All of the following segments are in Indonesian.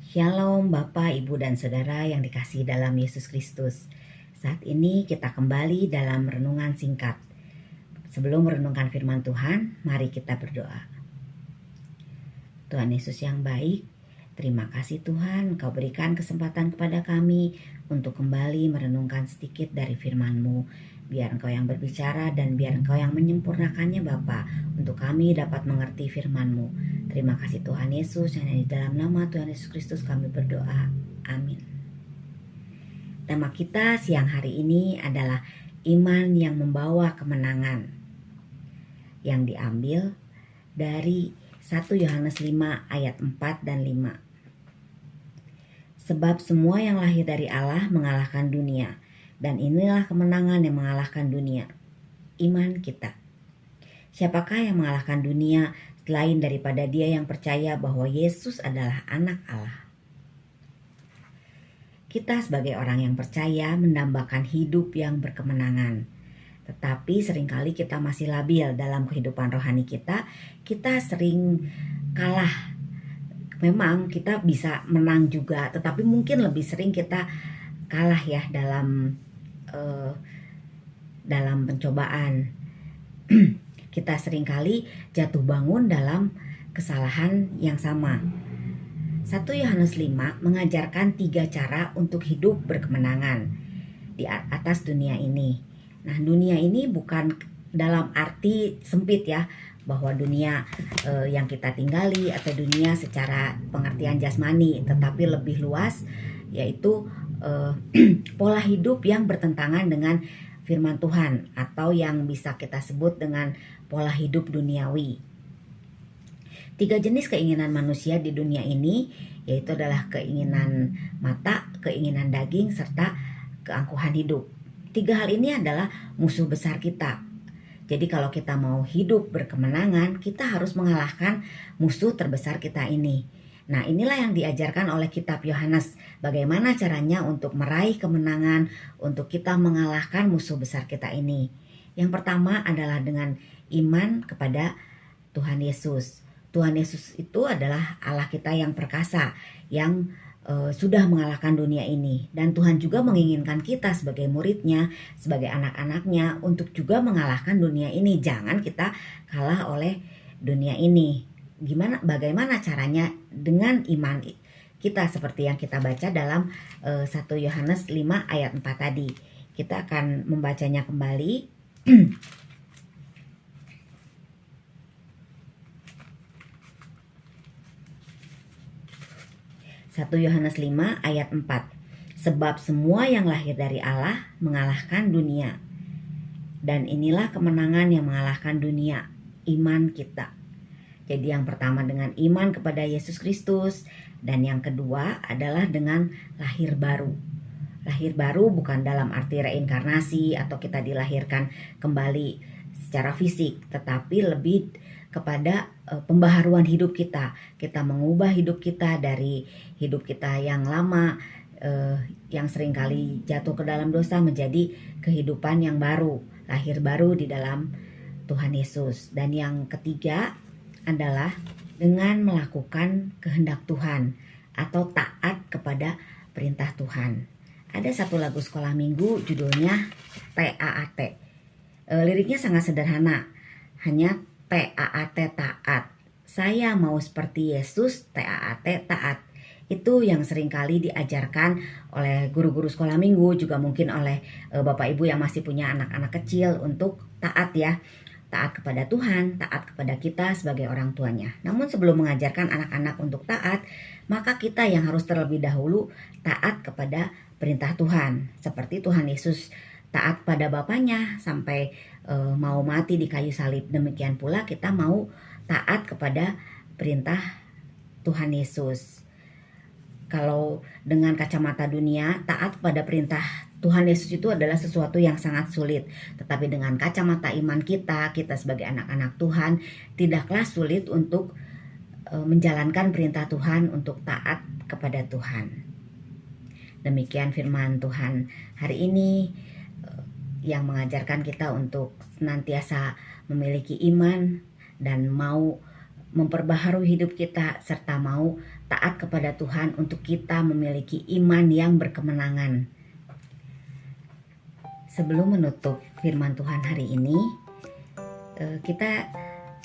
Shalom Bapak, Ibu, dan Saudara yang dikasihi dalam Yesus Kristus. Saat ini kita kembali dalam renungan singkat. Sebelum merenungkan firman Tuhan, mari kita berdoa. Tuhan Yesus yang baik, terima kasih Tuhan, Engkau berikan kesempatan kepada kami untuk kembali merenungkan sedikit dari firman-Mu. Biar Engkau yang berbicara dan biar Engkau yang menyempurnakannya Bapa, untuk kami dapat mengerti firman-Mu. Terima kasih Tuhan Yesus, yang di dalam nama Tuhan Yesus Kristus kami berdoa. Amin. Tema kita siang hari ini adalah iman yang membawa kemenangan, yang diambil dari 1 Yohanes 5 ayat 4 dan 5. Sebab semua yang lahir dari Allah mengalahkan dunia, dan inilah kemenangan yang mengalahkan dunia, iman kita. Siapakah yang mengalahkan dunia selain daripada dia yang percaya bahwa Yesus adalah anak Allah? Kita sebagai orang yang percaya mendambakan hidup yang berkemenangan. Tetapi seringkali kita masih labil dalam kehidupan rohani kita. Kita sering kalah. Memang kita bisa menang juga, tetapi mungkin lebih sering kita kalah ya dalam pencobaan. Kita seringkali jatuh bangun dalam kesalahan yang sama. 1 Yohanes 5 mengajarkan 3 cara untuk hidup berkemenangan di atas dunia ini. Nah, dunia ini bukan dalam arti sempit ya, bahwa dunia yang kita tinggali atau dunia secara pengertian jasmani, tetapi lebih luas, yaitu pola hidup yang bertentangan dengan firman Tuhan, atau yang bisa kita sebut dengan pola hidup duniawi. 3 jenis keinginan manusia di dunia ini, yaitu adalah keinginan mata, keinginan daging, serta keangkuhan hidup. 3 hal ini adalah musuh besar kita. Jadi kalau kita mau hidup berkemenangan, kita harus mengalahkan musuh terbesar kita ini. Nah, inilah yang diajarkan oleh kitab Yohanes. Bagaimana caranya untuk meraih kemenangan, untuk kita mengalahkan musuh besar kita ini. Yang pertama adalah dengan iman kepada Tuhan Yesus. Tuhan Yesus itu adalah Allah kita yang perkasa, yang sudah mengalahkan dunia ini. Dan Tuhan juga menginginkan kita sebagai muridnya, sebagai anak-anaknya, untuk juga mengalahkan dunia ini. Jangan kita kalah oleh dunia ini. Bagaimana caranya? Dengan iman kita, seperti yang kita baca dalam 1 Yohanes 5 ayat 4 tadi. Kita akan membacanya kembali. 1 Yohanes 5 ayat 4. Sebab semua yang lahir dari Allah mengalahkan dunia. Dan inilah kemenangan yang mengalahkan dunia, iman kita. Jadi yang pertama dengan iman kepada Yesus Kristus, dan yang kedua adalah dengan lahir baru. Lahir baru bukan dalam arti reinkarnasi atau kita dilahirkan kembali secara fisik, tetapi lebih kepada pembaharuan hidup kita. Kita mengubah hidup kita dari hidup kita yang lama, yang seringkali jatuh ke dalam dosa, menjadi kehidupan yang baru, lahir baru di dalam Tuhan Yesus. Dan yang ketiga adalah dengan melakukan kehendak Tuhan atau taat kepada perintah Tuhan. Ada satu lagu sekolah minggu judulnya TAAT. Liriknya sangat sederhana, hanya TAAT, taat. Saya mau seperti Yesus, TAAT, taat. Itu yang seringkali diajarkan oleh guru-guru sekolah minggu, juga mungkin oleh Bapak Ibu yang masih punya anak-anak kecil, untuk taat ya. Taat kepada Tuhan, taat kepada kita sebagai orang tuanya. Namun sebelum mengajarkan anak-anak untuk taat, maka kita yang harus terlebih dahulu taat kepada perintah Tuhan. Seperti Tuhan Yesus taat pada Bapaknya sampai mau mati di kayu salib. Demikian pula kita mau taat kepada perintah Tuhan Yesus. Kalau dengan kacamata dunia, taat pada perintah Tuhan Yesus itu adalah sesuatu yang sangat sulit. Tetapi dengan kacamata iman kita sebagai anak-anak Tuhan, tidaklah sulit untuk menjalankan perintah Tuhan, untuk taat kepada Tuhan. Demikian firman Tuhan hari ini, yang mengajarkan kita untuk senantiasa memiliki iman dan mau memperbaharui hidup kita, serta mau taat kepada Tuhan untuk kita memiliki iman yang berkemenangan. Sebelum menutup firman Tuhan hari ini, kita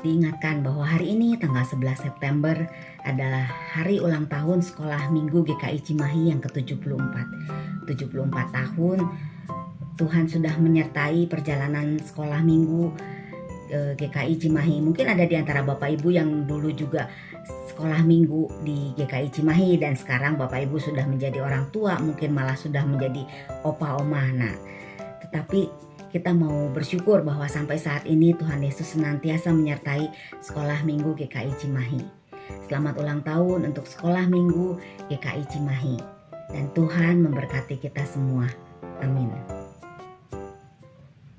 diingatkan bahwa hari ini tanggal 11 September adalah hari ulang tahun Sekolah Minggu GKI Cimahi yang ke-74. 74 tahun Tuhan sudah menyertai perjalanan Sekolah Minggu GKI Cimahi. Mungkin ada di antara Bapak Ibu yang dulu juga sekolah minggu di GKI Cimahi dan sekarang Bapak Ibu sudah menjadi orang tua, mungkin malah sudah menjadi opa oma. Nah, tetapi kita mau bersyukur bahwa sampai saat ini Tuhan Yesus senantiasa menyertai Sekolah Minggu GKI Cimahi. Selamat ulang tahun untuk Sekolah Minggu GKI Cimahi. Dan Tuhan memberkati kita semua. Amin.